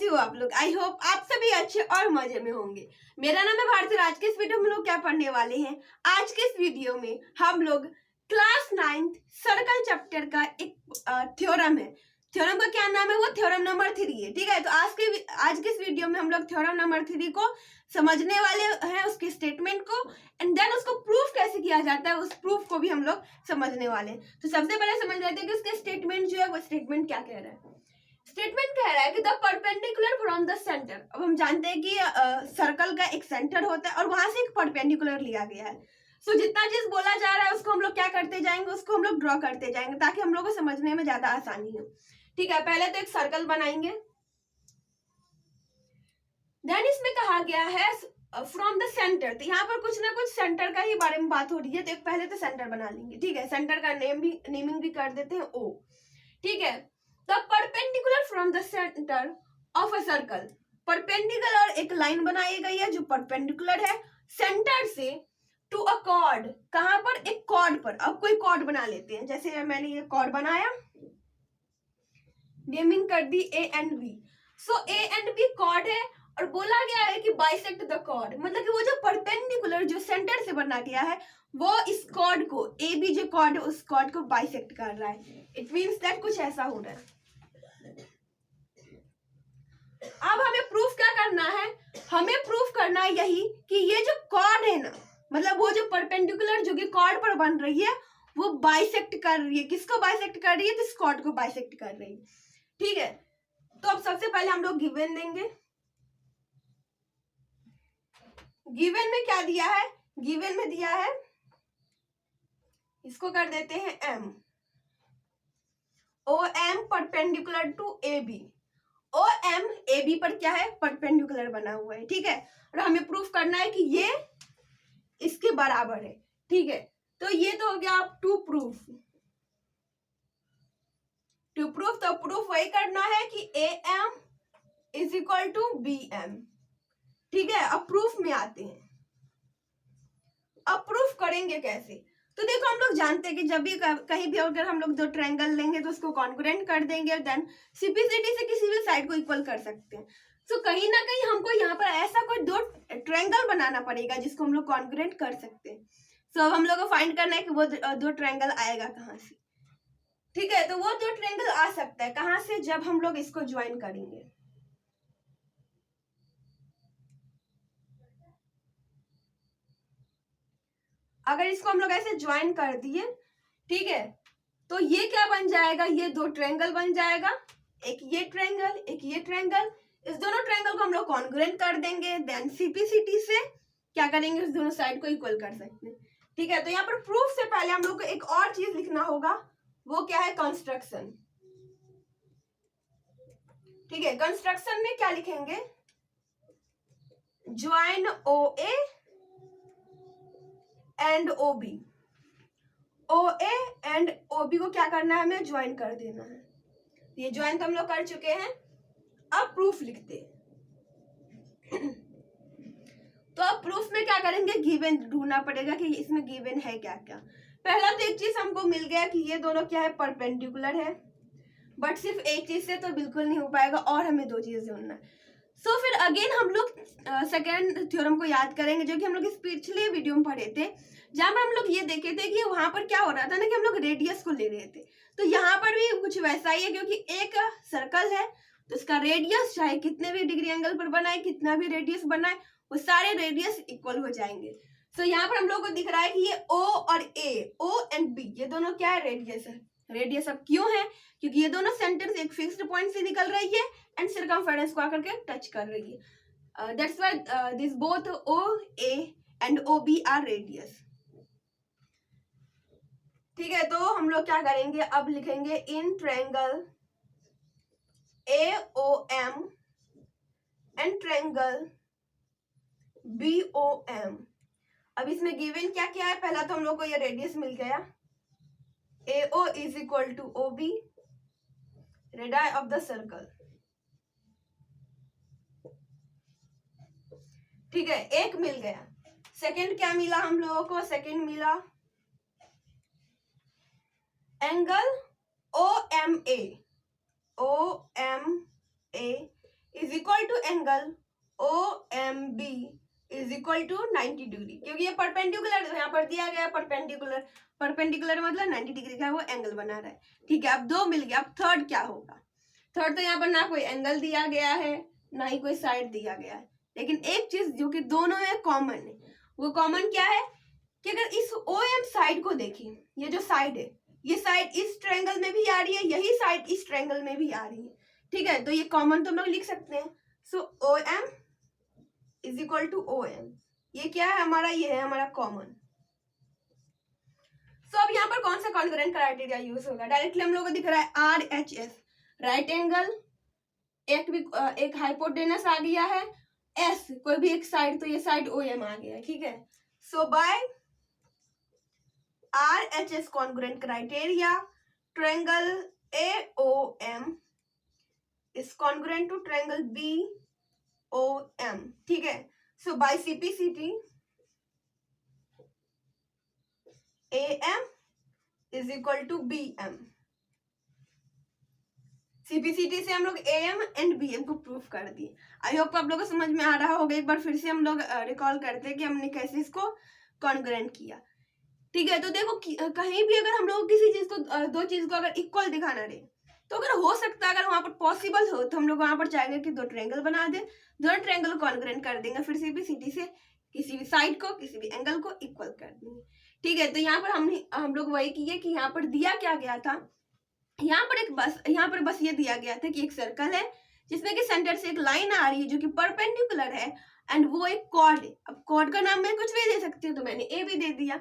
कैसे हो आप लोग? आई होप आप सभी अच्छे और मजे में होंगे। मेरा नाम है भारती। आज के इस वीडियो में हम लोग क्या पढ़ने वाले हैं? आज के इस वीडियो में हम लोग क्लास 9 सर्कल चैप्टर का एक थ्योरम है। थ्योरम का क्या नाम है? वो थ्योरम नंबर 3 है। ठीक है, तो आज के इस वीडियो में हम लोग थ्योरम नंबर 3 को समझने वाले हैं, उसके स्टेटमेंट को, एंड देन उसको प्रूफ कैसे किया जाता है, उस प्रूफ को भी हम लोग समझने वाले हैं। तो सबसे पहले समझ लेते हैं कि उसका स्टेटमेंट जो है वो स्टेटमेंट क्या कह रहा है। स्टेटमेंट कह रहा है कि the perpendicular from the centre. अब हम जानते हैं कि सर्कल का एक सेंटर होता है और वहां से एक परपेंडिकुलर लिया गया है। सो जितना चीज बोला जा रहा है उसको हम लोग क्या करते जाएंगे, उसको हम लोग ड्रॉ करते जाएंगे ताकि हम लोग को समझने में ज्यादा आसानी हो। ठीक है, पहले तो एक सर्कल बनाएंगे। देन इसमें कहा गया है फ्रॉम द सेंटर, तो यहाँ पर कुछ ना कुछ सेंटर का ही बारे में बात हो रही है, तो पहले तो सेंटर बना लेंगे। ठीक है, सेंटर का नेमिंग भी कर देते हैं ओ। ठीक है, the perpendicular from the centre of a circle, perpendicular एक लाइन बनाई गई है जो परपेंडिकुलर है सेंटर से टू अ कॉर्ड। कहां पर? एक कॉर्ड पर। अब कोई कॉर्ड बना लेते हैं, जैसे मैंने ये कॉर्ड बनाया, नेमिंग कर दी A and B. So A and B chord है और बोला गया है कि बाइसेक्ट द कॉर्ड, मतलब कि वो जो परपेंडिकुलर जो सेंटर से बना गया है वो इस कॉर्ड को, ए बी जो कॉर्ड है उस कॉर्ड को बाइसेक्ट कर रहा है। इट मींस दैट कुछ ऐसा हो रहा है। अब हमें प्रूफ क्या करना है? हमें प्रूफ करना है यही कि ये जो कॉर्ड है ना, मतलब वो जो परपेंडिकुलर जो कि कॉर्ड पर बन रही है वो बाइसेक्ट कर रही है। किसको बाइसेक्ट कर रही है? तो इस कॉर्ड को बाइसेक्ट कर रही है। ठीक है, तो अब सबसे पहले हम लोग गिवन देंगे। गिवन में क्या दिया है? गिवन में दिया है, इसको कर देते हैं M, O M perpendicular to A B. O M A B पर क्या है? परपेंडिकुलर बना हुआ है। ठीक है, और हमें प्रूफ करना है कि ये इसके बराबर है। ठीक है, तो ये तो हो गया टू प्रूफ। टू प्रूफ तो प्रूफ वही करना है कि A M is equal to B M. ठीक है, अब प्रूफ में आते हैं। अब प्रूफ करेंगे कैसे? तो देखो, हम लोग जानते हैं कि जब भी कहीं भी अगर हम लोग दो ट्रायंगल लेंगे तो उसको कॉन्ग्रुएंट कर देंगे, देन सीपीसीटी से किसी भी साइड को इक्वल कर सकते हैं। तो कहीं ना कहीं हमको यहाँ पर ऐसा कोई दो ट्रायंगल बनाना पड़ेगा जिसको हम लोग कॉन्ग्रुएंट कर सकते हैं। सो अब हम लोग को फाइंड करना है कि वो दो ट्रायंगल आएगा कहाँ से। ठीक है, तो वो दो ट्रायंगल आ सकता है कहाँ से? जब हम लोग इसको ज्वाइन करेंगे। अगर इसको हम लोग ऐसे ज्वाइन कर दिए, ठीक है, तो ये क्या बन जाएगा? ये दो ट्रायंगल बन जाएगा, एक ये ट्रायंगल एक ये ट्रायंगल। इस दोनों ट्रायंगल को हम लोग कॉन्ग्रुएंट कर देंगे, देन सीपीसीटी से क्या करेंगे? इस दोनों साइड को इक्वल कर सकते हैं। ठीक है, तो यहाँ पर प्रूफ से पहले हम लोग को एक और चीज लिखना होगा, वो क्या है? कंस्ट्रक्शन। ठीक है, कंस्ट्रक्शन में क्या लिखेंगे? Join O A and O B. O A and O B को क्या करना है? हमें ज्वाइन कर देना है। ये ज्वाइन तो हम लोग कर चुके हैं। अब प्रूफ लिखते हैं। तो अब प्रूफ में क्या करेंगे? गिवन ढूंढना पड़ेगा कि इसमें गिवन है क्या क्या। पहला तो एक चीज हमको मिल गया कि ये दोनों क्या है? परपेंडिकुलर है। बट सिर्फ एक चीज से तो बिल्कुल नहीं हो पाएगा और हमें दो चीज ढूंढना है। सो फिर अगेन हम लोग सेकेंड थ्योरम को याद करेंगे जो कि हम लोग इस पिछले वीडियो में पढ़े थे, जहां पर हम लोग ये देखे थे कि वहां पर क्या हो रहा था ना कि हम लोग रेडियस को ले रहे थे। तो यहाँ पर भी कुछ वैसा ही है, क्योंकि एक सर्कल है तो उसका रेडियस चाहे कितने भी डिग्री एंगल पर बनाए, कितना भी रेडियस बनाए, वो सारे रेडियस इक्वल हो जाएंगे। सो यहाँ पर हम लोग को दिख रहा है कि ये ओ और ए, ओ एंड बी, ये दोनों क्या है? रेडियस है। रेडियस अब क्यों है? क्योंकि ये दोनों सेंटर से एक फिक्स्ड पॉइंट से निकल रही है एंड सर्कमफेरेंस को आकर के टच कर रही है। That's why this both O A and O B are radius. ठीक है, तो हम लोग क्या करेंगे? अब लिखेंगे in triangle A O M and triangle B O M. अब इसमें गिवन क्या क्या है? पहला तो हम लोग को ये रेडियस मिल गया, A O is equal to O B, radius of the circle. ठीक है, एक मिल गया। सेकंड क्या मिला हम लोगों को? सेकंड मिला angle O M A. O M A is equal to angle OMB is equal to 90 degree, क्योंकि ये परपेंडिकुलर यहाँ पर दिया गया है, परपेंडिकुलर, परपेंडिकुलर मतलब 90 डिग्री का वो एंगल बना रहा है। ठीक है, अब दो मिल गया, अब थर्ड क्या होगा? थर्ड तो यहाँ पर ना कोई एंगल दिया गया है ना ही कोई साइड दिया गया है, लेकिन एक चीज जो कि दोनों में कॉमन है, वो कॉमन क्या है कि अगर इस OM साइड को देखें, ये जो साइड है, ये साइड इस ट्रायंगल में भी आ रही है, यही साइड इस ट्रायंगल में भी आ रही है। ठीक है, तो ये कॉमन तो हम लोग लिख सकते हैं। So OM is equal to OM, ये क्या है हमारा? ये है हमारा कॉमन। सो अब यहाँ पर कौन सा कॉन्ग्रुएंट क्राइटेरिया यूज होगा? डायरेक्टली हम लोग को दिख रहा है RHS, राइट एंगल, एक हाइपोटेनस आ गया है, S कोई भी एक साइड, तो ये साइड OM आ गया है। ठीक है, so by RHS congruent criteria, triangle AOM is congruent to triangle BOM. ठीक है, so by CPCT AM is equal to BM. CPCT से हम लोग AM एंड BM को प्रूफ कर दिए। आई होप आप लोगों को समझ में आ रहा होगा। एक बार फिर से हम लोग रिकॉल करते हैं कि हमने कैसे इसको कॉन्ग्रुएंट किया। ठीक है, तो देखो कहीं भी अगर हम लोग किसी चीज को, दो चीज को अगर इक्वल दिखाना रहे, तो अगर हो सकता है, अगर वहां पर पॉसिबल हो, तो हम लोग वहां पर चाहेंगे कि दो ट्रायंगल बना दे, दोनों ट्रायंगल को कॉन्ग्रुएंट कर देंगे, फिर CPCT से किसी भी साइड को, किसी भी एंगल को इक्वल कर देंगे। ठीक है, तो यहाँ पर हम लोग वही किए कि यहाँ पर दिया क्या गया था, यहाँ पर बस ये दिया गया था कि एक सर्कल है जिसमें कि सेंटर से एक लाइन आ रही है जो कि परपेंडिकुलर है, एंड वो एक कॉर्ड है। अब कॉर्ड का नाम मैं कुछ भी दे सकती हूँ, तो मैंने ए भी दे दिया।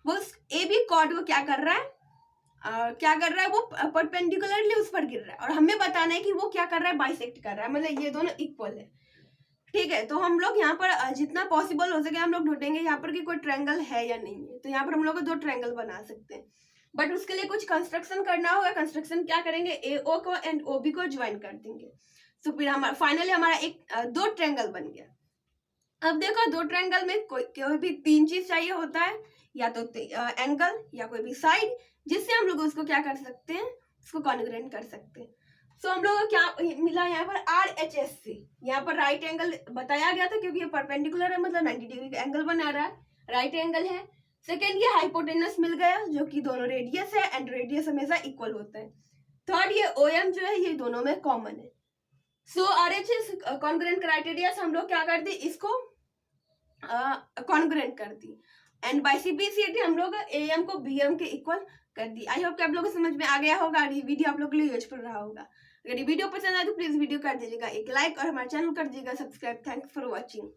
वो AB कॉर्ड को क्या कर रहा है, वो परपेंडिकुलरली उस पर गिर रहा है, और हमें बताना है कि वो क्या कर रहा है, बाइसेक्ट कर रहा है, मतलब ये दोनों इक्वल है। ठीक है, तो हम लोग यहाँ पर जितना पॉसिबल हो सके हम लोग ढूंढेंगे यहाँ पर कि कोई ट्रायंगल है या नहीं है। तो यहाँ पर हम लोग दो ट्रायंगल बना सकते हैं, बट उसके लिए कुछ कंस्ट्रक्शन करना होगा। कंस्ट्रक्शन क्या करेंगे, AO को एंड OB को ज्वाइन कर देंगे। तो फिर हमारा फाइनली हमारा दो ट्रायंगल बन गया। अब देखो, दो ट्रायंगल में कोई भी तीन चीज चाहिए होता है, या तो एंगल या कोई भी साइड, जिससे हम लोग उसको क्या कर सकते हैं, उसको कॉन्ग्रुएंट कर सकते हैं। सो हम लोग को क्या मिला यहाँ पर, RHS से यहाँ पर राइट एंगल बताया गया था, क्योंकि ये परपेंडिकुलर है, मतलब 90 डिग्री का एंगल बना रहा है, राइट एंगल है। सेकेंड, ये हाइपोटेनस मिल गया जो कि दोनों रेडियस है, एंड रेडियस हमेशा इक्वल होता है। थर्ड, ये OM जो है ये दोनों में कॉमन है। सो RHS कॉन्ग्रुएंट क्राइटेरिया से हम लोग क्या कर दी, इसको कॉन्ग्रुएंट कर दी, एंड बाय CPCT हम लोग AM को BM के इक्वल कर दी। आई होप कि आप लोगों को समझ में आ गया होगा, ये वीडियो आप लोग के लिए यूजफुल रहा होगा। अगर ये वीडियो पसंद आए तो प्लीज वीडियो कर दीजिएगा एक लाइक, और हमारे चैनल कर दीजिएगा सब्सक्राइब। Thanks for watching.